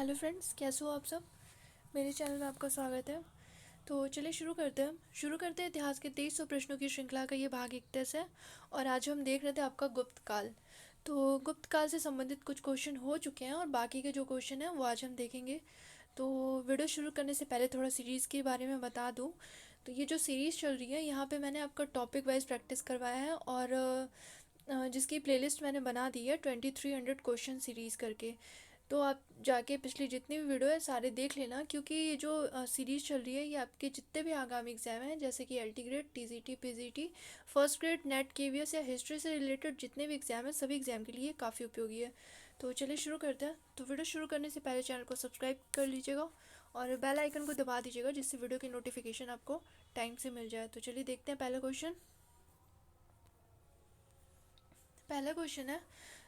Hello friends, कैसे हो आप सब। मेरे चैनल में आपका स्वागत है। तो चलिए शुरू करते हैं इतिहास के 2300 प्रश्नों की श्रृंखला का ये भाग 31 है। और आज हम देख रहे थे आपका गुप्त काल। तो गुप्त काल से संबंधित कुछ क्वेश्चन हो चुके हैं और बाकी के जो क्वेश्चन हैं वो आज हम देखेंगे। तो वीडियो शुरू करने से पहले थोड़ा सीरीज़ के बारे में बता दूं। तो ये जो सीरीज़ चल रही है यहाँ पे मैंने आपका टॉपिक वाइज प्रैक्टिस करवाया है और जिसकी प्लेलिस्ट मैंने बना दी है 2300 क्वेश्चन सीरीज़ करके। तो आप जाके पिछली जितनी भी वीडियो है सारे देख लेना, क्योंकि ये जो सीरीज़ चल रही है ये आपके जितने भी आगामी एग्जाम हैं जैसे कि L T grade, T C T, P G T, first grade, NET, K V S या हिस्ट्री से रिलेटेड जितने भी एग्जाम हैं सभी एग्जाम के लिए काफ़ी उपयोगी है। तो चलिए शुरू करते हैं। तो वीडियो शुरू करने से पहले चैनल को सब्सक्राइब कर लीजिएगा और बेल आइकन को दबा दीजिएगा जिससे वीडियो की नोटिफिकेशन आपको टाइम से मिल जाए। तो चलिए देखते हैं पहला क्वेश्चन। पहला क्वेश्चन है,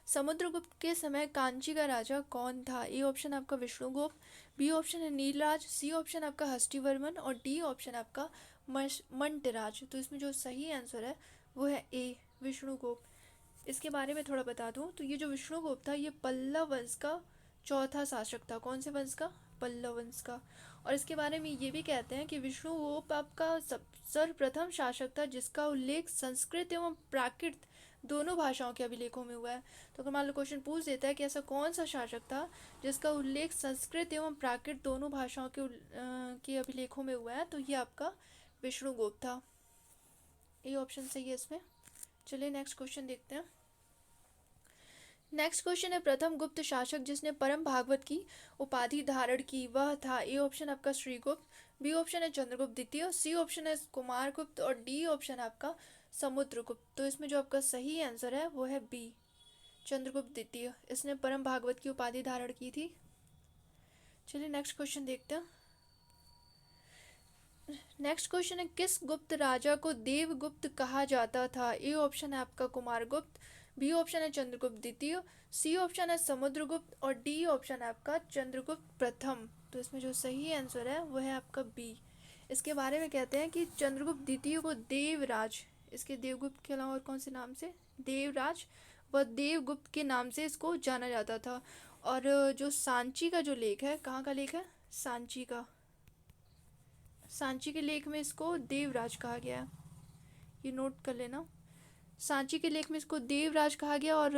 समुद्रगुप्त के समय कांची का राजा कौन था। ए ऑप्शन आपका विष्णुगुप्त, बी ऑप्शन है नीलराज, सी ऑप्शन आपका हस्तिवर्मन और डी ऑप्शन आपका मंटराज। तो इसमें जो सही आंसर है वो है ए विष्णुगुप्त। इसके बारे में थोड़ा बता दूं तो ये जो विष्णुगुप्त था ये पल्लव वंश का चौथा शासक था। कौन से वंश का? पल्लव वंश का। और इसके बारे में ये भी कहते हैं कि विष्णुगुप्त आपका सर्वप्रथम शासक था जिसका उल्लेख संस्कृत एवं प्राकृत दोनों भाषाओं के अभिलेखों में हुआ है। तो अगर मान लो क्वेश्चन पूछ देता है कि ऐसा कौन सा शासक था जिसका उल्लेख संस्कृत एवं प्राकृत दोनों भाषाओं के अभिलेखों में हुआ है, तो ये आपका विष्णुगुप्त था। ये ऑप्शन सही है इसमें। चलिए नेक्स्ट क्वेश्चन देखते हैं। नेक्स्ट क्वेश्चन है, प्रथम गुप्त शासक जिसने परम भागवत की उपाधि धारण की वह था। ए ऑप्शन आपका श्रीगुप्त, बी ऑप्शन है चंद्रगुप्त द्वितीय, सी ऑप्शन है कुमारगुप्त और डी ऑप्शन आपका समुद्रगुप्त। तो इसमें जो आपका सही आंसर है वो है बी चंद्रगुप्त द्वितीय। इसने परम भागवत की उपाधि धारण की थी। चलिए नेक्स्ट क्वेश्चन देखते हैं। नेक्स्ट क्वेश्चन है, किस गुप्त राजा को देवगुप्त कहा जाता था। ए ऑप्शन है आपका कुमारगुप्त, बी ऑप्शन है चंद्रगुप्त द्वितीय, सी ऑप्शन है समुद्रगुप्त और डी ऑप्शन है आपका चंद्रगुप्त प्रथम। तो इसमें जो सही आंसर है वो है आपका बी। इसके बारे में कहते हैं कि चंद्रगुप्त द्वितीय को देवराज, इसके देवगुप्त के अलावा और कौन से नाम से, देवराज व देवगुप्त के नाम से इसको जाना जाता था। और जो सांची का जो लेख है, कहाँ का लेख है? सांची का। सांची के लेख में इसको देवराज कहा गया, ये नोट कर लेना। सांची के लेख में इसको देवराज कहा गया। और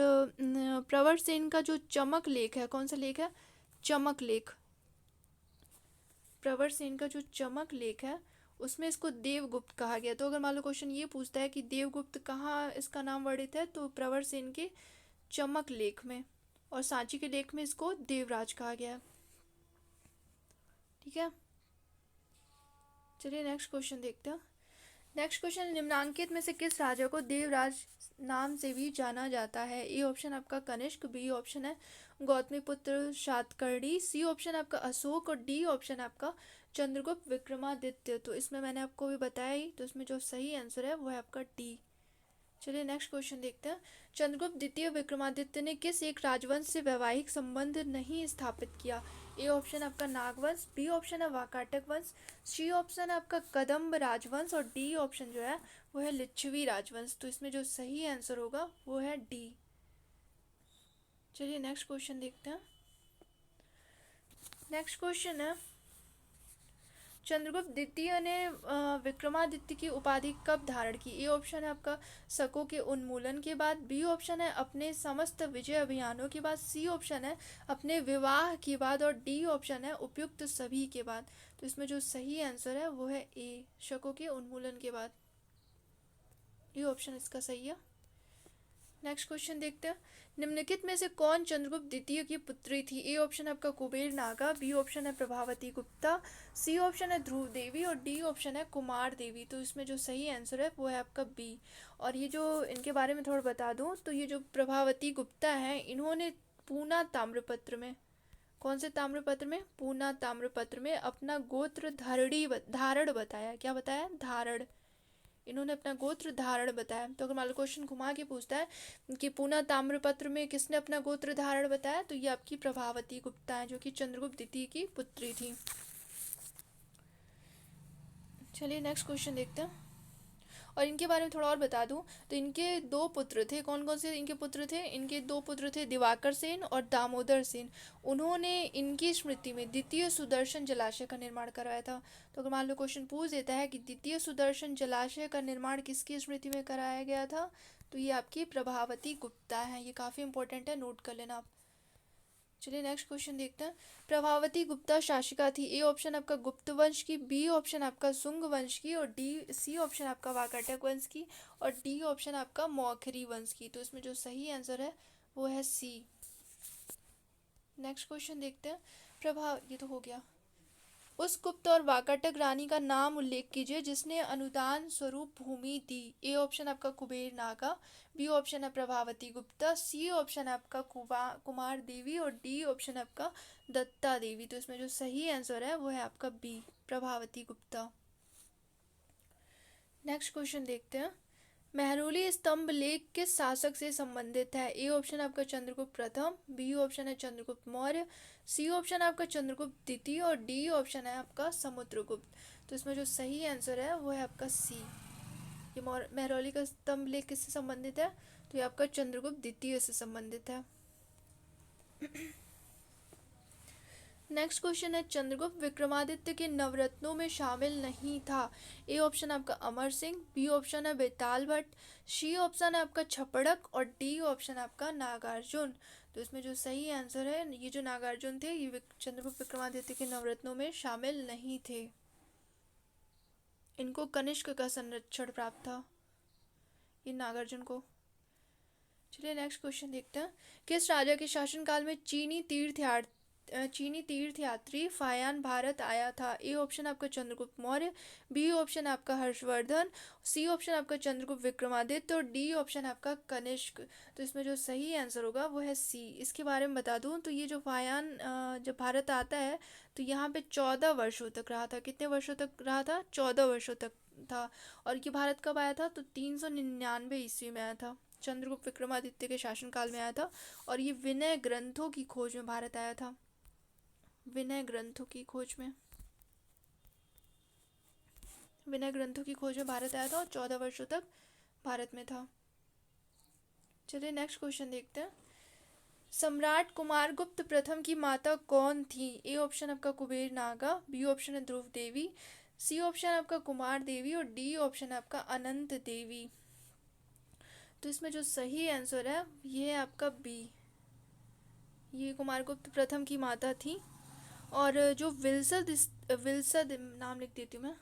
प्रवर सेन का जो चमक लेख है, कौन सा लेख है? चमक लेख। प्रवर सेन का जो चमक लेख है उसमें इसको देवगुप्त कहा गया। तो अगर मान लो क्वेश्चन ये पूछता है कि देवगुप्त कहाँ इसका नाम वर्णित है, तो प्रवर सेन के चमक लेख में, और सांची के लेख में इसको देवराज कहा गया। ठीक है, चलिए नेक्स्ट क्वेश्चन देखते हैं। नेक्स्ट क्वेश्चन, निम्नांकित में से किस राजा को देवराज नाम से भी जाना जाता है। ए ऑप्शन आपका कनिष्क, बी ऑप्शन है गौतमी पुत्र सातकर्णी, सी ऑप्शन आपका अशोक और डी ऑप्शन आपका चंद्रगुप्त विक्रमादित्य। तो इसमें मैंने आपको भी बताया ही, तो इसमें जो सही आंसर है वो है आपका डी। चलिए नेक्स्ट क्वेश्चन देखते हैं। चंद्रगुप्त द्वितीय विक्रमादित्य ने किस एक राजवंश से वैवाहिक संबंध नहीं स्थापित किया। ए ऑप्शन आपका नागवंश, बी ऑप्शन है वाकाटक वंश, सी ऑप्शन है आपका कदम्ब राजवंश और डी ऑप्शन जो है वो है लिच्छवी राजवंश। तो इसमें जो सही आंसर होगा वो है डी। चलिए नेक्स्ट क्वेश्चन देखते हैं। नेक्स्ट क्वेश्चन है, चंद्रगुप्त द्वितीय ने विक्रमादित्य की उपाधि कब धारण की। ए ऑप्शन है आपका शकों के उन्मूलन के बाद, बी ऑप्शन है अपने समस्त विजय अभियानों के बाद, सी ऑप्शन है अपने विवाह के बाद और डी ऑप्शन है उपयुक्त सभी के बाद। तो इसमें जो सही आंसर है वो है ए शकों के उन्मूलन के बाद। ये ऑप्शन इसका सही है। नेक्स्ट क्वेश्चन देखते हैं। निम्नलिखित में से कौन चंद्रगुप्त द्वितीय की पुत्री थी। ए ऑप्शन है आपका कुबेर नागा, बी ऑप्शन है प्रभावती गुप्ता, सी ऑप्शन है ध्रुव देवी और डी ऑप्शन है कुमार देवी। तो इसमें जो सही आंसर है वो है आपका बी। और ये जो इनके बारे में थोड़ा बता दूं तो ये जो प्रभावती गुप्ता है इन्होंने पूना ताम्रपत्र में, कौन से ताम्रपत्र में? पूना ताम्रपत्र में अपना गोत्र धारण बताया। क्या बताया? धारण। इन्होंने अपना गोत्र धारण बताया। तो अगर मान लो क्वेश्चन घुमा के पूछता है कि पूना ताम्रपत्र में किसने अपना गोत्र धारण बताया, तो ये आपकी प्रभावती गुप्ता है जो कि चंद्रगुप्त द्वितीय की पुत्री थी। चलिए नेक्स्ट क्वेश्चन देखते हैं। और इनके बारे में थोड़ा और बता दूं तो इनके दो पुत्र थे। कौन कौन से इनके पुत्र थे? इनके दो पुत्र थे, दिवाकर सेन और दामोदर सेन। उन्होंने इनकी स्मृति में द्वितीय सुदर्शन जलाशय का निर्माण करवाया था। तो अगर मान लो क्वेश्चन पूछ देता है कि द्वितीय सुदर्शन जलाशय का निर्माण किसकी स्मृति में कराया गया था, तो ये आपकी प्रभावती गुप्ता है। ये काफ़ी इंपॉर्टेंट है, नोट कर लेना आप। चलिए नेक्स्ट क्वेश्चन देखते हैं। प्रभावती गुप्ता शासिका थी। ए ऑप्शन आपका गुप्त वंश की, बी ऑप्शन आपका सुंग वंश की, और सी ऑप्शन आपका वाकाटक वंश की, और डी ऑप्शन आपका मौखरी वंश की। तो इसमें जो सही आंसर है वो है सी। नेक्स्ट क्वेश्चन देखते हैं। ये तो हो गया। उस गुप्त और वाकाटक रानी का नाम उल्लेख कीजिए जिसने अनुदान स्वरूप भूमि दी। ए ऑप्शन आपका कुबेर नागा, बी ऑप्शन है प्रभावती गुप्ता, सी ऑप्शन है आपका कुमार देवी, और डी ऑप्शन आपका दत्ता देवी। तो इसमें जो सही आंसर है वो है आपका B, Prabhavati Gupta. Next question देखते हैं। मेहरौली स्तंभ लेख किस शासक से संबंधित है? ए ऑप्शन आपका चंद्रगुप्त प्रथम, बी ऑप्शन है चंद्रगुप्त मौर्य, सी ऑप्शन आपका चंद्रगुप्त द्वितीय, और डी ऑप्शन है आपका समुद्रगुप्त। तो इसमें जो सही आंसर है वो है आपका सी। ये मेहरौली का स्तंभ लेख किससे संबंधित है? तो ये आपका चंद्रगुप्त द्वितीय से संबंधित है। नेक्स्ट क्वेश्चन है, चंद्रगुप्त विक्रमादित्य के नवरत्नों में शामिल नहीं था। ए ऑप्शन आपका अमर सिंह, बी ऑप्शन है बेताल भट्ट, सी ऑप्शन है आपका छपड़क, और डी ऑप्शन आपका नागार्जुन। तो इसमें जो सही आंसर है, ये जो नागार्जुन थे ये चंद्रगुप्त विक्रमादित्य के नवरत्नों में शामिल नहीं थे। इनको कनिष्क का संरक्षण प्राप्त था, ये नागार्जुन को। चलिए नेक्स्ट क्वेश्चन देखते हैं। किस राजा के शासनकाल में चीनी तीर्थयात्री फायान भारत आया था? ए ऑप्शन आपका चंद्रगुप्त मौर्य, बी ऑप्शन आपका हर्षवर्धन, सी ऑप्शन आपका चंद्रगुप्त विक्रमादित्य, और डी ऑप्शन आपका कनिष्क। तो इसमें जो सही आंसर होगा वो है सी। इसके बारे में बता दूं तो ये जो फायान जब भारत आता है तो यहाँ पे 14 वर्षों तक रहा था। कितने वर्षों तक रहा था? 14 वर्षों तक था। और ये भारत कब आया था? तो 399 ईस्वी में आया था, चंद्रगुप्त विक्रमादित्य के शासनकाल में आया था। और ये विनय ग्रंथों की खोज में भारत आया था, विनय ग्रंथों की खोज में भारत आया था और 14 वर्षों तक भारत में था। चलिए नेक्स्ट क्वेश्चन देखते हैं। सम्राट कुमारगुप्त प्रथम की माता कौन थी? ए ऑप्शन आपका कुबेर नागा, बी ऑप्शन है ध्रुव देवी, सी ऑप्शन आपका कुमार देवी, और डी ऑप्शन आपका अनंत देवी। तो इसमें जो सही आंसर है ये है आपका बी, ये कुमारगुप्त प्रथम की माता थी। और जो विलसद नाम लिख देती हूँ मैं,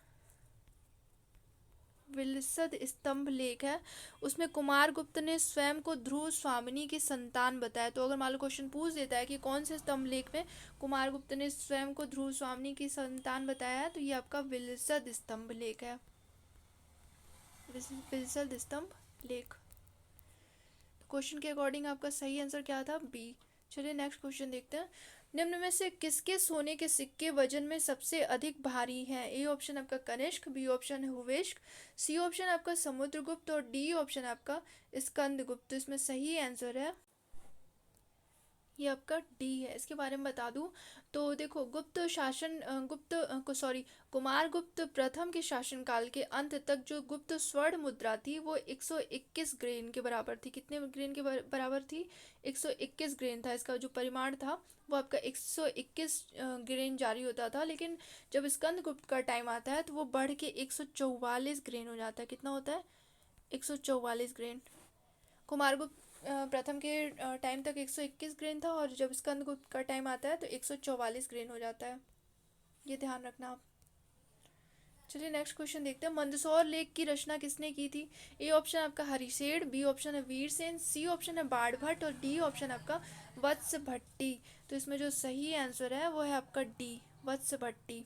विलसद स्तंभ लेख है उसमें कुमारगुप्त ने स्वयं को ध्रुव स्वामिनी की संतान बताया। तो अगर मान लो क्वेश्चन पूछ देता है कि कौन से स्तंभ लेख में कुमारगुप्त ने स्वयं को ध्रुव स्वामिनी की संतान बताया है, तो ये आपका विलसद स्तंभ लेख है, विलसद स्तंभ लेख। क्वेश्चन के अकॉर्डिंग आपका सही आंसर क्या था? बी। चलिए नेक्स्ट क्वेश्चन देखते हैं। निम्न में से किसके सोने के सिक्के वजन में सबसे अधिक भारी हैं? ए ऑप्शन आपका कनिष्क, बी ऑप्शन है हुवेश्क, सी ऑप्शन आपका समुद्रगुप्त, और डी ऑप्शन आपका स्कंदगुप्त। तो इसमें सही आंसर है ये आपका डी है। इसके बारे में बता दूं तो देखो, कुमारगुप्त प्रथम के शासनकाल के अंत तक जो गुप्त स्वर्ण मुद्रा थी वो 121 ग्रेन के बराबर थी। कितने ग्रेन के बराबर थी? 121 ग्रेन था। इसका जो परिमाण था वो आपका 121 ग्रेन जारी होता था। लेकिन जब स्कंदगुप्त का टाइम आता है तो वो बढ़ के 144 ग्रेन हो जाता है। कितना होता है? 144 ग्रेन। कुमारगुप्त प्रथम के टाइम तक 121 ग्रेन था, और जब स्कंदगुप्त का टाइम आता है तो 144 ग्रेन हो जाता है। ये ध्यान रखना आप। चलिए नेक्स्ट क्वेश्चन देखते हैं। मंदसौर लेख की रचना किसने की थी? ए ऑप्शन आपका हरिसेठ, बी ऑप्शन है वीरसेन, सी ऑप्शन है बाणभट्ट, और डी ऑप्शन आपका वत्स भट्टी। तो इसमें जो सही आंसर है वो है आपका डी, वत्स भट्टी।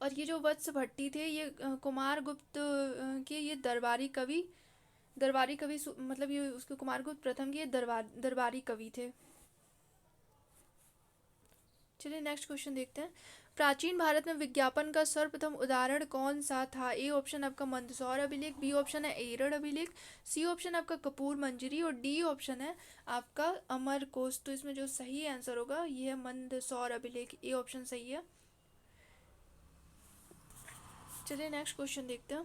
और ये जो वत्स भट्टी थे ये कुमारगुप्त के ये दरबारी कवि मतलब ये उसके कुमारगुप्त प्रथम के दरबारी कवि थे। चलिए नेक्स्ट क्वेश्चन देखते हैं। प्राचीन भारत में विज्ञापन का सर्वप्रथम उदाहरण कौन सा था? ए ऑप्शन आपका मंदसौर अभिलेख, बी ऑप्शन है एरड़ अभिलेख, सी ऑप्शन आपका कपूर मंजरी, और डी ऑप्शन है आपका अमरकोश। तो इसमें जो सही आंसर होगा ये है मंदसौर अभिलेख, ए ऑप्शन सही है। चलिए नेक्स्ट क्वेश्चन देखते हैं।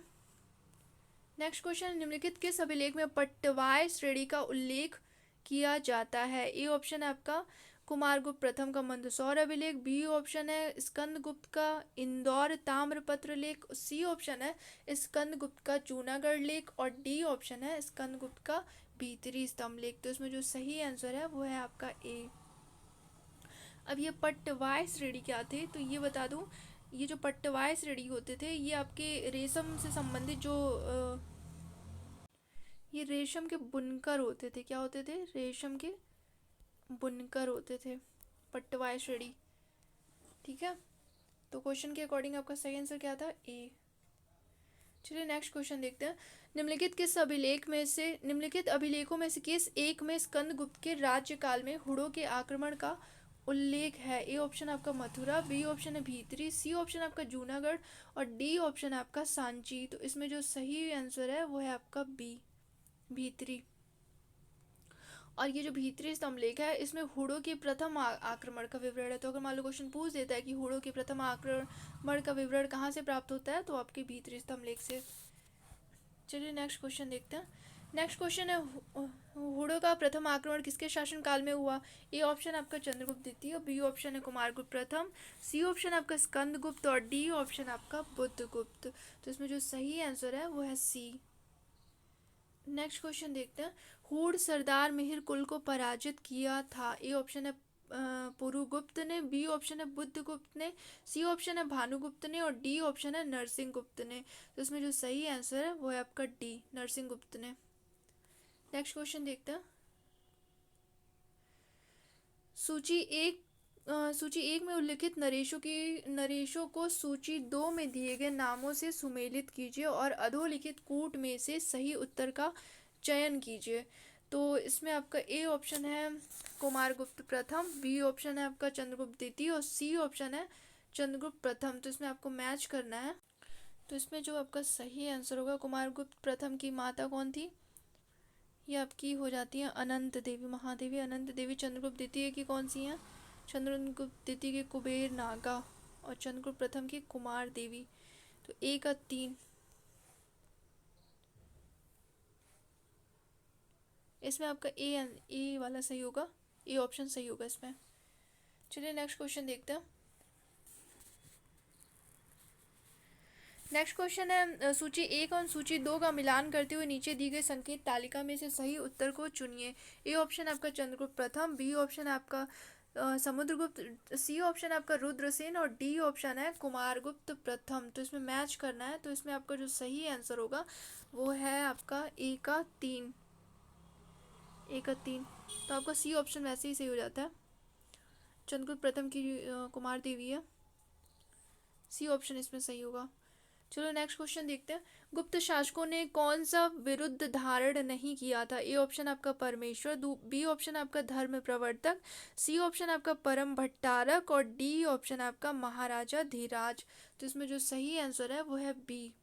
नेक्स्ट क्वेश्चन, निम्नलिखित किस अभिलेख में पट्टवाय श्रेणी का उल्लेख किया जाता है? ए ऑप्शन है आपका कुमारगुप्त प्रथम का मंदसौर अभिलेख, बी ऑप्शन है स्कंदगुप्त का इंदौर ताम्रपत्र लेख, सी ऑप्शन है स्कंदगुप्त का जूनागढ़ लेख और डी ऑप्शन है स्कंदगुप्त का भीतरी स्तंभ लेख। तो इसमें जो सही आंसर है वो है आपका ए। अब ये पट्टवाय श्रेणी क्या थे तो ये बता दूं, ये जो पट्टवाय श्रेणी होते थे ये आपके रेशम से संबंधित जो ये रेशम के बुनकर होते थे। क्या होते थे? रेशम के बुनकर होते थे पट्टवाय श्रेणी। ठीक है, तो क्वेश्चन के अकॉर्डिंग आपका सही आंसर क्या था? ए। चलिए नेक्स्ट क्वेश्चन देखते हैं। निम्नलिखित अभिलेखों में से किस एक में स्कंदगुप्त के राज्यकाल में हुड़ों के आक्रमण का उल्लेख है? ए ऑप्शन आपका मथुरा, बी ऑप्शन है भीतरी, सी ऑप्शन आपका जूनागढ़ और डी ऑप्शन है आपका सांची। तो इसमें जो सही आंसर है वो है आपका बी, भीतरी। और ये जो भीतरी स्तंभलेख है इसमें हुड़ों के प्रथम आक्रमण का विवरण है। तो अगर मान लो क्वेश्चन पूछ देता है कि हुड़ों के प्रथम आक्रमण का विवरण कहाँ से प्राप्त होता है, तो आपके भीतरी स्तंभलेख से। चलिए नेक्स्ट क्वेश्चन देखते हैं। नेक्स्ट क्वेश्चन है हुड़ों का प्रथम आक्रमण किसके शासनकाल में हुआ? ए ऑप्शन आपका चंद्रगुप्त द्वितीय, बी ऑप्शन है कुमारगुप्त प्रथम, सी ऑप्शन आपका स्कंदगुप्त और डी ऑप्शन आपका बुद्धगुप्त। तो इसमें जो सही आंसर है वो है सी। नेक्स्ट क्वेश्चन देखते हैं। हुड़ सरदार मिहिर कुल को पराजित किया था? ए ऑप्शन है पुरुगुप्त ने, बी ऑप्शन है बुद्धगुप्त ने, सी ऑप्शन है भानुगुप्त ने और डी ऑप्शन है नरसिंहगुप्त ने। तो इसमें जो सही आंसर है वो है आपका डी, नरसिंहगुप्त ने। नेक्स्ट क्वेश्चन देखते हैं। सूची एक में उल्लिखित नरेशों को सूची दो में दिए गए नामों से सुमेलित कीजिए और अधोलिखित कूट में से सही उत्तर का चयन कीजिए। तो इसमें आपका ए ऑप्शन है कुमारगुप्त प्रथम, बी ऑप्शन है आपका चंद्रगुप्त द्वितीय और सी ऑप्शन है चंद्रगुप्त प्रथम। तो इसमें आपको मैच करना है। तो इसमें जो आपका सही आंसर होगा, कुमारगुप्त प्रथम की माता कौन थी? ये आपकी हो जाती है अनंत देवी, महादेवी अनंत देवी। चंद्रगुप्त द्वितीय की कौन सी हैं? चंद्रगुप्त द्वितीय के कुबेर नागा और चंद्रगुप्त प्रथम की कुमार देवी। तो ए का 3, इसमें आपका ए वाला सही होगा, ए ऑप्शन सही होगा इसमें। चलिए नेक्स्ट क्वेश्चन देखते हैं। नेक्स्ट क्वेश्चन है सूची 1 और सूची 2 का मिलान करते हुए नीचे दी गई संकेत तालिका में से सही उत्तर को चुनिए। ए ऑप्शन आपका चंद्रगुप्त प्रथम, बी ऑप्शन आपका समुद्रगुप्त, सी ऑप्शन आपका रुद्रसेन और डी ऑप्शन है कुमारगुप्त प्रथम। तो इसमें मैच करना है। तो इसमें आपका जो सही आंसर होगा वो है आपका ए का 3, ए का 3। तो आपका सी ऑप्शन वैसे ही सही हो जाता है, चंद्रगुप्त प्रथम की कुमार देवी है, सी ऑप्शन इसमें सही होगा। चलो नेक्स्ट क्वेश्चन देखते हैं। गुप्त शासकों ने कौन सा विरुद्ध धारण नहीं किया था? ए ऑप्शन आपका परमेश्वर, बी ऑप्शन आपका धर्म प्रवर्तक, सी ऑप्शन आपका परम भट्टारक और डी ऑप्शन आपका महाराजा धीराज। तो इसमें जो सही आंसर है वो है बी,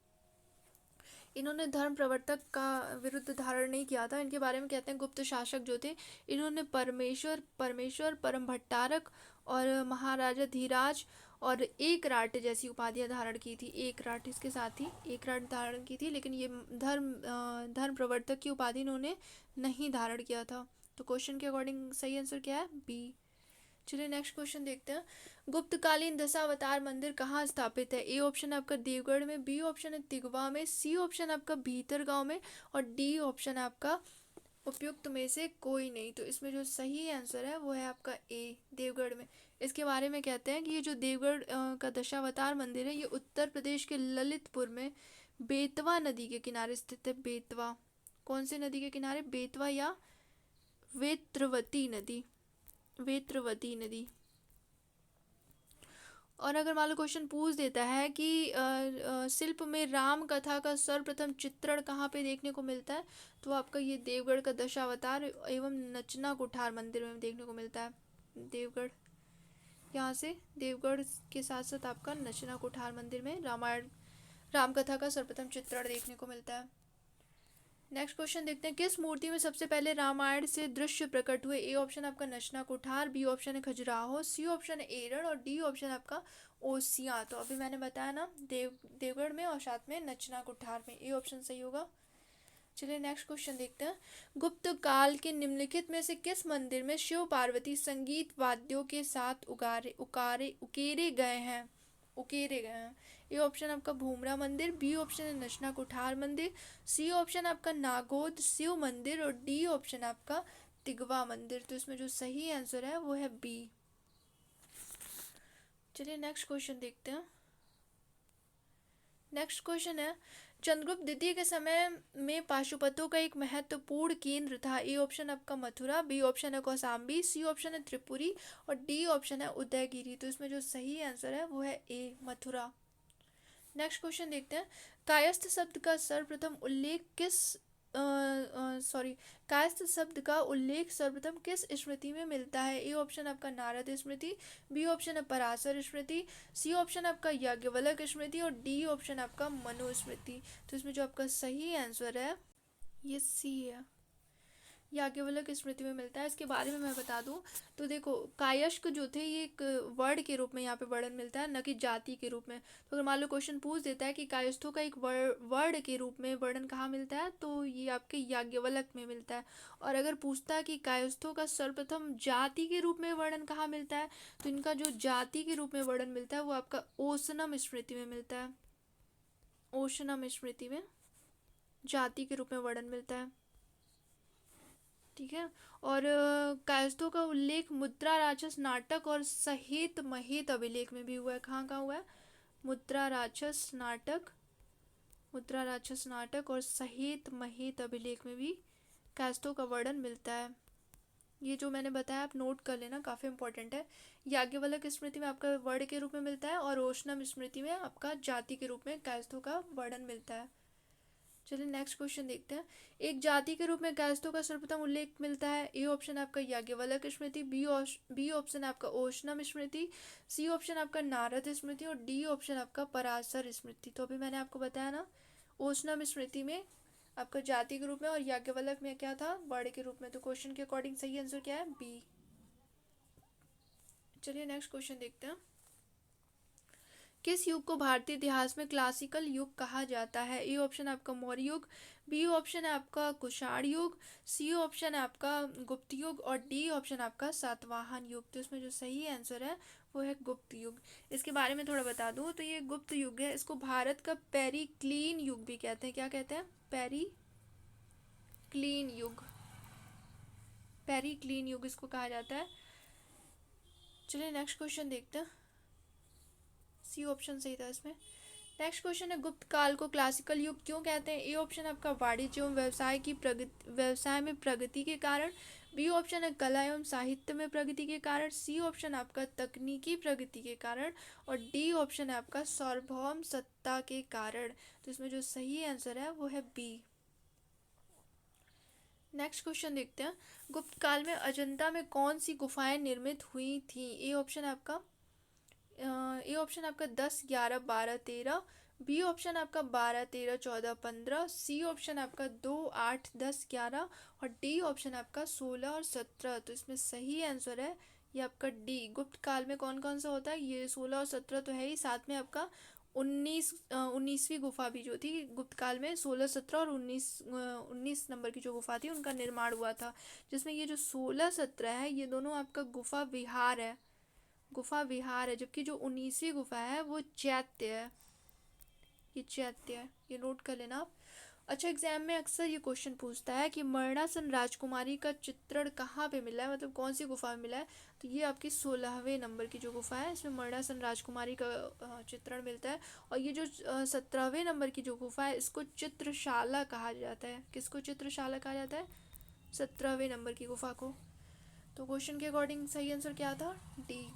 इन्होंने धर्म प्रवर्तक का विरुद्ध धारण नहीं किया था। इनके बारे में कहते हैं गुप्त शासक जो थे इन्होंने परमेश्वर परम भट्टारक और महाराजा धीराज और एक राट जैसी उपाधियां धारण की थी। एक राट इसके साथ ही एक राट धारण की थी, लेकिन ये धर्म प्रवर्तक की उपाधि इन्होंने नहीं धारण किया था। तो क्वेश्चन के अकॉर्डिंग सही आंसर क्या है? बी। चलिए नेक्स्ट क्वेश्चन देखते हैं। गुप्तकालीन दशावतार मंदिर कहाँ स्थापित है? ए ऑप्शन आपका देवगढ़ में, बी ऑप्शन है तिगवा में, सी ऑप्शन आपका भीतरगांव में और डी ऑप्शन आपका उपयुक्त में से कोई नहीं। तो इसमें जो सही आंसर है वो है आपका ए, देवगढ़ में। इसके बारे में कहते हैं कि ये जो देवगढ़ का दशावतार मंदिर है ये उत्तर प्रदेश के ललितपुर में बेतवा नदी के किनारे स्थित है। बेतवा, कौन सी नदी के किनारे? बेतवा या वेत्रवती नदी, वेत्रवती नदी। और अगर मान लो क्वेश्चन पूछ देता है कि शिल्प में राम कथा का सर्वप्रथम चित्रण कहाँ पे देखने को मिलता है, तो आपका ये देवगढ़ का दशावतार एवं नचना कुठार मंदिर में देखने को मिलता है। देवगढ़, यहाँ से देवगढ़ के साथ साथ आपका नचना कुठार मंदिर में राम कथा का सर्वप्रथम चित्रण देखने को मिलता है। नेक्स्ट क्वेश्चन देखते हैं। किस मूर्ति में सबसे पहले रामायण से दृश्य प्रकट हुए? ए ऑप्शन आपका नचना कुठार, बी ऑप्शन है खजुराहो, सी ऑप्शन है एरड़ और डी ऑप्शन आपका ओसियां। तो अभी मैंने बताया ना, देवगढ़ में और साथ में नचना कुठार में। ए ऑप्शन सही होगा। चलिए नेक्स्ट क्वेश्चन देखते हैं। गुप्त काल के निम्नलिखित में से किस मंदिर में शिव पार्वती संगीत वाद्यों के साथ उकेरे गए हैं? ए ऑप्शन आपका भूमरा मंदिर, बी ऑप्शन है नशना कुठार मंदिर, सी ऑप्शन आपका नागोद शिव मंदिर और डी ऑप्शन आपका तिगवा मंदिर। तो इसमें जो सही आंसर है वो है बी। चलिए नेक्स्ट क्वेश्चन देखते हैं। नेक्स्ट क्वेश्चन है, चंद्रगुप्त द्वितीय के समय में पाशुपतों का एक महत्वपूर्ण केंद्र था। ए ऑप्शन आपका मथुरा, बी ऑप्शन है कौशाम्बी, सी ऑप्शन है त्रिपुरी और डी ऑप्शन है उदयगिरी। तो इसमें जो सही आंसर है वो है ए मथुरा। नेक्स्ट क्वेश्चन देखते हैं। कायस्थ शब्द का सर्वप्रथम उल्लेख किस सॉरी कायस्थ शब्द का उल्लेख सर्वप्रथम किस स्मृति में मिलता है? ए ऑप्शन आपका नारद स्मृति, बी ऑप्शन है पराशर स्मृति, सी ऑप्शन आपका याज्ञवल्क्य स्मृति और डी ऑप्शन आपका मनु स्मृति। तो इसमें जो आपका सही आंसर है ये सी है, याज्ञवल्क्य स्मृति में मिलता है। इसके बारे में मैं बता दूं तो देखो, कायस्थ जो थे ये एक वर्ड के रूप में यहाँ पे वर्णन मिलता है, न कि जाति के रूप में। तो अगर मान लो क्वेश्चन पूछ देता है कि कायस्थों का एक वर्ड के रूप में वर्णन कहाँ मिलता है, तो ये आपके याज्ञवल्क्य में मिलता है। और अगर पूछता है कि कायस्थों का सर्वप्रथम जाति के रूप में वर्णन कहाँ मिलता है, तो इनका जो जाति के रूप में वर्णन मिलता है वो आपका ओशनम स्मृति में मिलता है। ओशनम स्मृति में जाति के रूप में वर्णन मिलता है, ठीक है। और कायस्थों का उल्लेख मुद्रा राक्षस नाटक और सहेत महेत अभिलेख में भी हुआ है। कहाँ कहाँ हुआ है? मुद्रा राक्षस नाटक और सहेत महेत अभिलेख में भी कायस्थों का वर्णन मिलता है। ये जो मैंने बताया आप नोट कर लेना, काफ़ी इंपॉर्टेंट है। याज्ञवल्क्य स्मृति में आपका वर्ड के रूप में मिलता है और ओशनम स्मृति में आपका जाति के रूप में कायस्थों का वर्णन मिलता है। चलिए नेक्स्ट क्वेश्चन देखते हैं। एक जाति के रूप में कायस्थों का सर्वप्रथम उल्लेख मिलता है। ए ऑप्शन आपका याज्ञवल्क्य स्मृति, बी ऑप्शन आपका ओशनम स्मृति, सी ऑप्शन आपका नारद स्मृति और डी ऑप्शन आपका पराशर स्मृति। तो अभी मैंने आपको बताया ना, ओशनम स्मृति में आपका जाति के रूप में और याज्ञवल्क्य में क्या था? वर्ड के रूप में। तो क्वेश्चन के अकॉर्डिंग सही आंसर क्या है? बी। चलिए नेक्स्ट क्वेश्चन देखते हैं। किस युग को भारतीय इतिहास में क्लासिकल युग कहा जाता है? ए ऑप्शन आपका मौर्य युग, बी ऑप्शन है आपका कुषाण युग, सी ऑप्शन है आपका गुप्त युग और डी ऑप्शन आपका सातवाहन युग। तो इसमें जो सही आंसर है वो है गुप्त युग। इसके बारे में थोड़ा बता दूं तो ये गुप्त युग है, इसको भारत का पेरिक्लीन युग भी कहते हैं। क्या कहते हैं? पेरिक्लीन युग, पेरिक्लीन युग इसको कहा जाता है। चलिए नेक्स्ट क्वेश्चन देखते हैं। सी ऑप्शन सही था इसमें। नेक्स्ट क्वेश्चन है, गुप्त काल को क्लासिकल युग क्यों कहते हैं? ए ऑप्शन आपका वाणिज्य एवं व्यवसाय में प्रगति के कारण, बी ऑप्शन है कला एवं साहित्य में प्रगति के कारण, सी ऑप्शन आपका तकनीकी प्रगति के कारण और डी ऑप्शन है आपका सार्वभौम सत्ता के कारण। तो इसमें जो सही आंसर है वो है बी। नेक्स्ट क्वेश्चन देखते हैं। गुप्त काल में अजंता में कौन सी गुफाएं निर्मित हुई थी? ए ऑप्शन आपका 10, 11, 12, 13, बी ऑप्शन आपका 12, 13, 14, 15, सी ऑप्शन आपका 2, 8, 10, 11 और डी ऑप्शन आपका 16 और 17। तो इसमें सही आंसर है ये आपका डी। गुप्त काल में कौन कौन सा होता है? ये 16 और 17 तो है ही, साथ में आपका 19वीं गुफा भी जो थी गुप्त काल में, 16, 17 और 19 नंबर की जो गुफा थी उनका निर्माण हुआ था, जिसमें ये जो 16, 17 है ये दोनों आपका गुफा विहार है, जबकि जो 19वीं गुफा है वो चैत्य है, ये चैत्य है, ये नोट कर लेना आप। अच्छा, एग्जाम में अक्सर ये क्वेश्चन पूछता है कि मरणासन राजकुमारी का चित्रण कहाँ पे मिला है, मतलब कौन सी गुफा में मिला है? तो ये आपकी 16वें नंबर की जो गुफा है इसमें मरणासन राजकुमारी का चित्रण मिलता है। और ये जो 17वें नंबर की जो गुफा है इसको चित्रशाला कहा जाता है। किसको चित्रशाला कहा जाता है? 17वें नंबर की गुफा को। तो क्वेश्चन के अकॉर्डिंग सही आंसर क्या था? डी।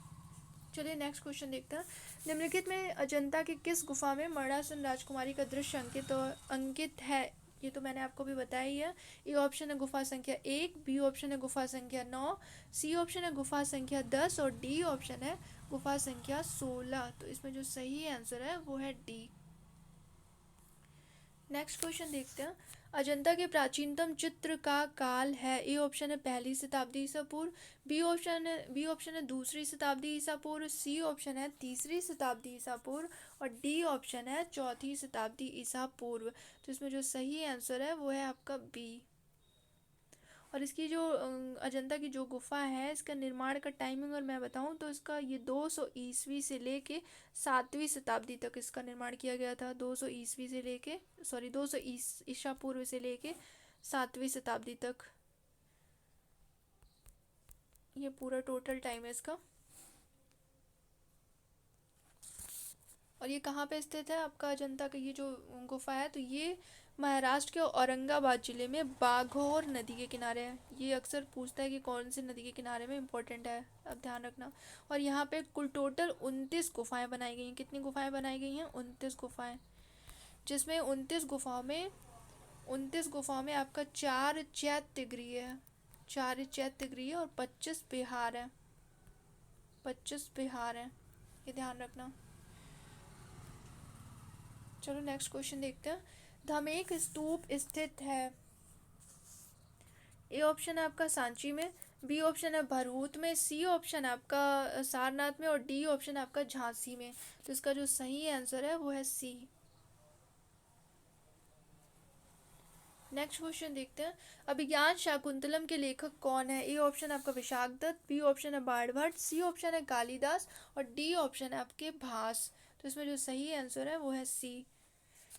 चलिए नेक्स्ट क्वेश्चन देखते हैं। निम्नलिखित में अजंता के किस गुफा में मरणासन राजकुमारी का दृश्य अंकित है? ये तो मैंने आपको भी बताया ही है। ए ऑप्शन है गुफा संख्या 1, बी ऑप्शन है गुफा संख्या 9, सी ऑप्शन है गुफा संख्या 10 और डी ऑप्शन है गुफा संख्या 16। तो इसमें जो सही आंसर है वो है डी। नेक्स्ट क्वेश्चन देखते हैं। अजंता के प्राचीनतम चित्र का काल है। ए ऑप्शन है पहली शताब्दी ईसा पूर्व, बी ऑप्शन है दूसरी शताब्दी ईसा पूर्व, सी ऑप्शन है तीसरी शताब्दी ईसा पूर्व और डी ऑप्शन है चौथी शताब्दी ईसा पूर्व। तो इसमें जो सही आंसर है वो है आपका बी। और इसकी जो अजंता की जो गुफा है, इसका निर्माण का टाइमिंग और मैं बताऊं तो इसका ये 200 ईस्वी से लेके 7वीं शताब्दी तक इसका निर्माण किया गया था। 200 ईस्वी से लेके 200 ईसा पूर्व से लेके 7वीं शताब्दी तक ये पूरा टोटल टाइम है इसका। और ये कहाँ पे स्थित है आपका अजंता का ये जो गुफा है, तो ये महाराष्ट्र के औरंगाबाद जिले में बाघोर नदी के किनारे है। ये अक्सर पूछता है कि कौन सी नदी के किनारे में, इंपॉर्टेंट है, अब ध्यान रखना। और यहाँ पे कुल टोटल 29 गुफाएं बनाई गई हैं। कितनी गुफाएं बनाई गई हैं? 29 गुफाएं, जिसमें 29 गुफाओं में आपका 4 चैत्यगृह है, 4 चैत्यगृह और 25 विहार है, 25 विहार है, ये ध्यान रखना। चलो नेक्स्ट क्वेश्चन देखते हैं। धमेक स्तूप स्थित है। ए ऑप्शन है आपका सांची में, बी ऑप्शन है भरहूत में, सी ऑप्शन है आपका सारनाथ में और डी ऑप्शन है आपका झांसी में। तो इसका जो सही आंसर है वो है सी। नेक्स्ट क्वेश्चन देखते हैं। अभिज्ञान शाकुंतलम के लेखक कौन है? ए ऑप्शन है आपका विशाख दत्त, बी ऑप्शन है बाणभट्ट, सी ऑप्शन है कालिदास और डी ऑप्शन है आपके भास। तो इसमें जो सही आंसर है वो है सी।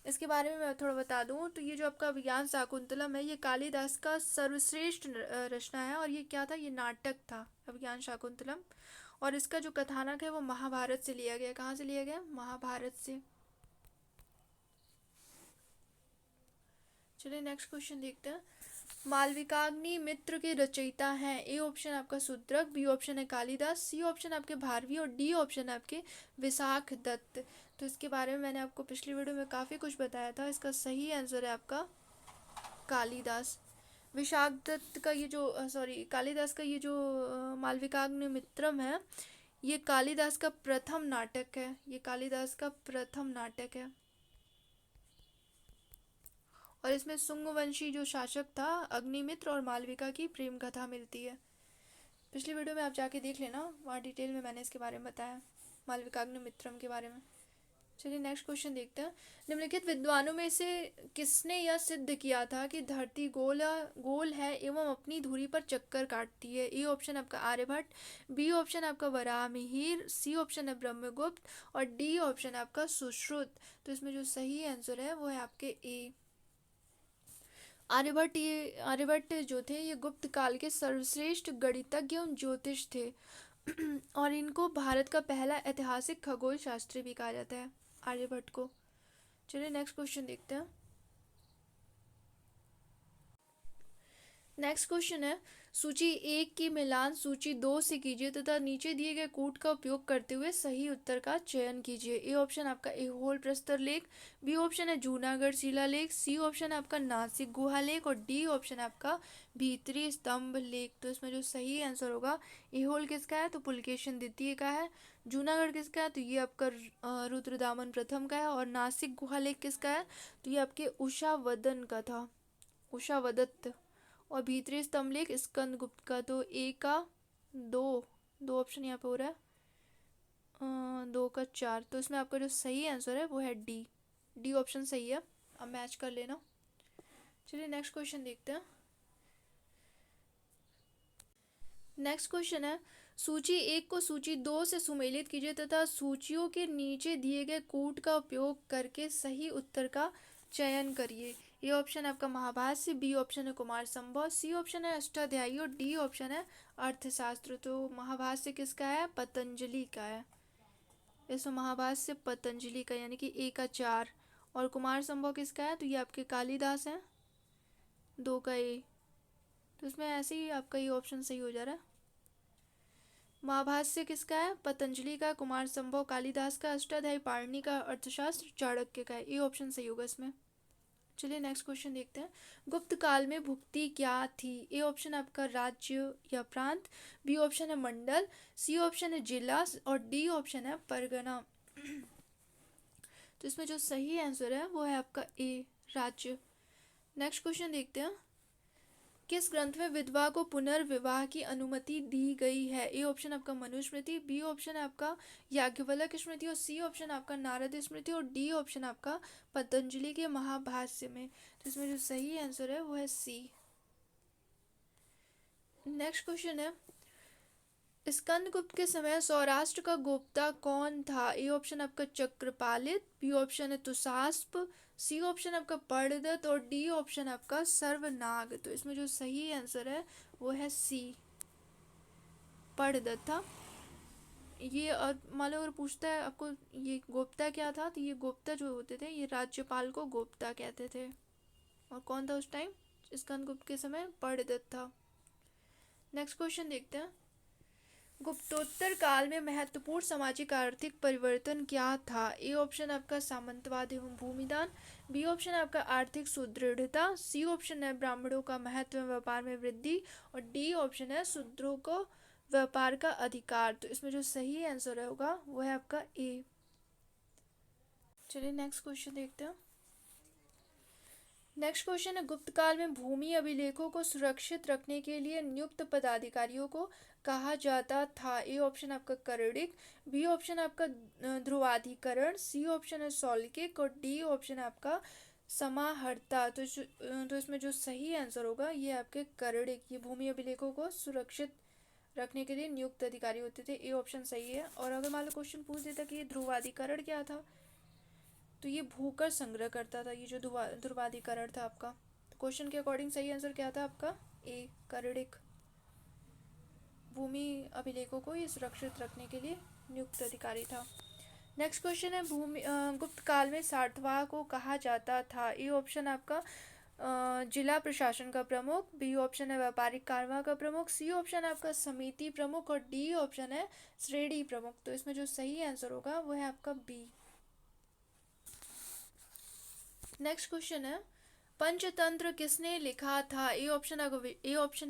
इसके बारे में मैं थोड़ा बता दूं तो ये जो आपका अभिज्ञान शाकुंतलम है, ये कालिदास का सर्वश्रेष्ठ रचना है। और ये क्या था? ये नाटक था अभिज्ञान शाकुंतलम। और इसका जो कथानक है वो महाभारत से लिया गया। कहाँ से लिया गया? महाभारत से। चलिए नेक्स्ट क्वेश्चन देखते हैं। मालविकाग्नि मित्र के रचयिता हैं। ए ऑप्शन आपका शूद्रक, बी ऑप्शन है कालिदास, सी ऑप्शन आपके भारवी और डी ऑप्शन आपके विशाख दत्त। तो इसके बारे में मैंने आपको पिछली वीडियो में काफ़ी कुछ बताया था। इसका सही आंसर है आपका कालिदास। विशाख दत्त का ये जो कालिदास का ये जो मालविकाग्नि मित्रम है, ये कालिदास का प्रथम नाटक है। ये कालिदास का प्रथम नाटक है। और इसमें सुंगवंशी जो शासक था, अग्निमित्र और मालविका की प्रेम कथा मिलती है। पिछली वीडियो में आप जाके देख लेना, वहाँ डिटेल में मैंने इसके बारे में बताया, मालविकाग्निमित्रम के बारे में। चलिए नेक्स्ट क्वेश्चन देखते हैं। निम्नलिखित विद्वानों में से किसने यह सिद्ध किया था कि धरती गोल है एवं अपनी धुरी पर चक्कर काटती है? ए ऑप्शन आपका आर्यभट्ट, बी ऑप्शन आपका वराहमिहिर, सी ऑप्शन है ब्रह्मगुप्त और डी ऑप्शन आपका सुश्रुत। तो इसमें जो सही आंसर है वो है आपके ए। आर्यभट्ट जो थे ये गुप्त काल के सर्वश्रेष्ठ गणितज्ञ एवं ज्योतिष थे। और इनको भारत का पहला ऐतिहासिक खगोल शास्त्री भी कहा जाता है, आर्यभट्ट को। चलिए नेक्स्ट क्वेश्चन देखते हैं। नेक्स्ट क्वेश्चन है, सूची 1 की मिलान सूची 2 से कीजिए तथा नीचे दिए गए कूट का उपयोग करते हुए सही उत्तर का चयन कीजिए। ए ऑप्शन आपका ऐहोल प्रस्तर लेख, बी ऑप्शन है जूनागढ़ शिलालेख, सी ऑप्शन है आपका नासिक गुहा लेख और डी ऑप्शन है आपका भीतरी स्तंभ लेख। तो इसमें जो सही आंसर होगा, ऐहोल किसका है? तो पुलकेशिन द्वितीय का है। जूनागढ़ किसका है? तो ये आपका रुद्रदामन प्रथम का है। और नासिक गुहा लेख किसका है? तो ये आपके उषावदन का था, उषावदत्त। और भीतरी स्तंभ लेख स्कंद गुप्त का। तो ए का 2 ऑप्शन यहाँ पे हो रहा है, 2 का 4। तो इसमें आपका जो सही आंसर है वो है डी ऑप्शन सही है। अब मैच कर लेना। चलिए नेक्स्ट क्वेश्चन देखते हैं। नेक्स्ट क्वेश्चन है, सूची 1 को सूची 2 से सुमेलित कीजिए तथा सूचियों के नीचे दिए गए कूट का उपयोग करके सही उत्तर का चयन करिए। ए ऑप्शन है आपका महाभाष्य, बी ऑप्शन है कुमार संभव, सी ऑप्शन है अष्टाध्यायी और डी ऑप्शन है अर्थशास्त्र। तो महाभाष्य किसका है? पतंजलि का है। इसमें महाभाष्य पतंजलि का, यानी कि ए का 4। और कुमार संभव किसका है? तो ये आपके कालिदास हैं, 2 का ए। तो इसमें ऐसे ही आपका ये ऑप्शन सही हो जा रहा है। महाभाष्य किसका है? पतंजलि का। कुमार संभव कालिदास का। अष्टाध्यायी पाणिनि का। अर्थशास्त्र चाणक्य का है। ये ऑप्शन सही होगा इसमें। चलिए नेक्स्ट क्वेश्चन देखते हैं। गुप्त काल में भुक्ति क्या थी? ए ऑप्शन आपका राज्य या प्रांत, बी ऑप्शन है मंडल, सी ऑप्शन है जिला और डी ऑप्शन है परगना। तो इसमें जो सही आंसर है वो है आपका ए, राज्य। नेक्स्ट क्वेश्चन देखते हैं, किस ग्रंथ में विधवा को पुनर्विवाह की अनुमति दी गई है? ए ऑप्शन आपका मनुस्मृति, बी ऑप्शन है आपका याज्ञवल्क्य स्मृति और सी ऑप्शन आपका नारद स्मृति और डी ऑप्शन आपका पतंजलि के महाभाष्य में। तो इसमें जो सही आंसर है वो है सी। नेक्स्ट क्वेश्चन है, स्कंदगुप्त के समय सौराष्ट्र का गोप्ता कौन था? ए ऑप्शन आपका चक्रपालित, बी ऑप्शन है तुसास्प, सी ऑप्शन आपका पर्णदत्त और डी ऑप्शन आपका सर्वनाग। तो इसमें जो सही आंसर है वो है सी, पर्णदत्त था ये। और मान लो अगर पूछता है आपको ये गोप्ता क्या था, तो ये गोप्ता जो होते थे ये राज्यपाल को गोप्ता कहते थे। और कौन था उस टाइम स्कंदगुप्त के समय? पर्णदत्त था। नेक्स्ट क्वेश्चन देखते हैं, गुप्तोत्तर काल में महत्वपूर्ण सामाजिक आर्थिक परिवर्तन क्या था? ए ऑप्शन आपका सामंतवाद एवं भूमिदान, बी ऑप्शन आपका आर्थिक सुदृढ़ता, सी ऑप्शन है ब्राह्मणों का महत्व व्यापार में वृद्धि और डी ऑप्शन है शूद्रों को व्यापार का अधिकार। तो इसमें जो सही आंसर होगा वो है आपका ए। चलिए नेक्स्ट क्वेश्चन देखते हैं। नेक्स्ट क्वेश्चन है, गुप्त काल में भूमि अभिलेखों को सुरक्षित रखने के लिए नियुक्त पदाधिकारियों को कहा जाता था? ए ऑप्शन आपका करड़िक, बी ऑप्शन आपका ध्रुवाधिकरण, सी ऑप्शन है सौलिक और डी ऑप्शन आपका समाहर्ता। तो इसमें जो सही आंसर होगा ये आपके करड़िक। ये भूमि अभिलेखों को सुरक्षित रखने के लिए नियुक्त अधिकारी होते थे। ए ऑप्शन सही है। और अगर मान लो क्वेश्चन पूछ देता कि ये ध्रुवाधिकरण क्या था, तो ये भूकर संग्रह करता था। ये जो ध्रुवाधिकरण था आपका, तो क्वेश्चन के अकॉर्डिंग सही आंसर क्या था आपका? ए, करड़िक। भूमि अभिलेखों को ये सुरक्षित रखने के लिए नियुक्त अधिकारी था। नेक्स्ट क्वेश्चन है, गुप्त काल में सारथवाह को कहा जाता था? ए ऑप्शन आपका जिला प्रशासन का प्रमुख, बी ऑप्शन है व्यापारिक कारवां का प्रमुख, सी ऑप्शन आपका समिति प्रमुख और डी ऑप्शन है श्रेणी प्रमुख। तो इसमें जो सही आंसर होगा वो है आपका बी। नेक्स्ट क्वेश्चन है, पंचतंत्र किसने लिखा था? ए ऑप्शन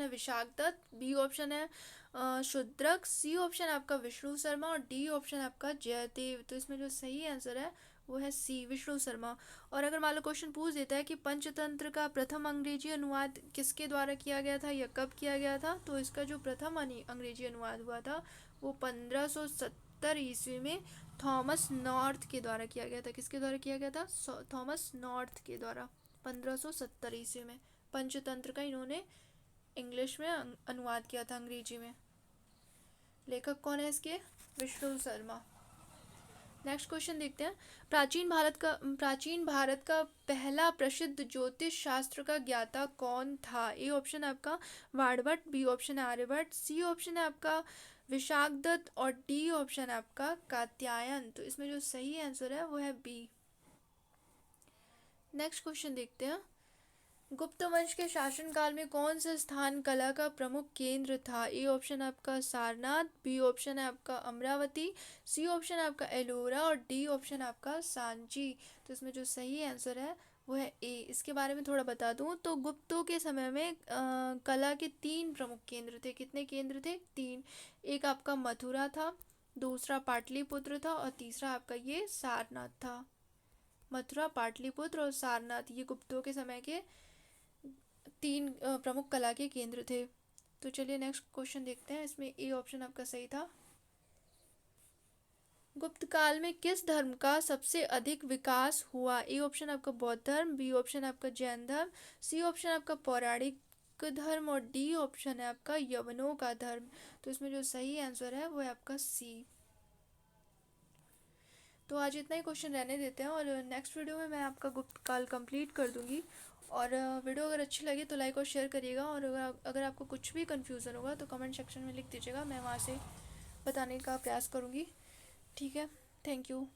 है विशाखदत्त, बी ऑप्शन है शूद्रक, सी ऑप्शन आपका विष्णु शर्मा और डी ऑप्शन आपका जयदेव। तो इसमें जो सही आंसर है वो है सी, विष्णु शर्मा। और अगर मान लो क्वेश्चन पूछ देता है कि पंचतंत्र का प्रथम अंग्रेजी अनुवाद किसके द्वारा किया गया था या कब किया गया था, तो इसका जो प्रथम अंग्रेजी अनुवाद हुआ था वो 1570 ईस्वी में थॉमस नॉर्थ के द्वारा किया गया था। किसके द्वारा किया गया था? थॉमस नॉर्थ के द्वारा 1570 ईस्वी में पंचतंत्र का इन्होंने इंग्लिश में अनुवाद किया था, अंग्रेजी में। लेखक कौन है इसके? विष्णु शर्मा। नेक्स्ट क्वेश्चन देखते हैं, प्राचीन भारत का पहला प्रसिद्ध ज्योतिष शास्त्र का ज्ञाता कौन था? ए ऑप्शन आपका वाणभट्ट, बी ऑप्शन है आर्यभट्ट, सी ऑप्शन है आपका विशाखदत्त और डी ऑप्शन आपका कात्यायन। तो इसमें जो सही आंसर है वो है बी। नेक्स्ट क्वेश्चन देखते हैं, गुप्त वंश के शासनकाल में कौन सा स्थान कला का प्रमुख केंद्र था? ए ऑप्शन आपका सारनाथ, बी ऑप्शन है आपका अमरावती, सी ऑप्शन आपका एलोरा और डी ऑप्शन आपका सांची। तो इसमें जो सही आंसर है वो है ए। इसके बारे में थोड़ा बता दूं तो गुप्तों के समय में कला के 3 प्रमुख केंद्र थे। कितने केंद्र थे? 3। एक आपका मथुरा था, दूसरा पाटलिपुत्र था और तीसरा आपका ये सारनाथ था। मथुरा, पाटलिपुत्र और सारनाथ ये गुप्तों के समय के 3 प्रमुख कला के केंद्र थे। तो चलिए नेक्स्ट क्वेश्चन देखते हैं। इसमें ए ऑप्शन आपका सही था। गुप्त काल में किस धर्म का सबसे अधिक विकास हुआ? ए ऑप्शन आपका बौद्ध धर्म, बी ऑप्शन आपका जैन धर्म, सी ऑप्शन आपका पौराणिक धर्म और डी ऑप्शन है आपका यवनों का धर्म। तो इसमें जो सही आंसर है वो है आपका सी। तो आज इतना ही क्वेश्चन रहने देते हैं और नेक्स्ट वीडियो में मैं आपका गुप्त काल कंप्लीट कर दूंगी। और वीडियो अगर अच्छी लगे तो लाइक और शेयर करिएगा। और अगर आपको कुछ भी कन्फ्यूज़न होगा तो कमेंट सेक्शन में लिख दीजिएगा, मैं वहाँ से बताने का प्रयास करूँगी। ठीक है, थैंक यू।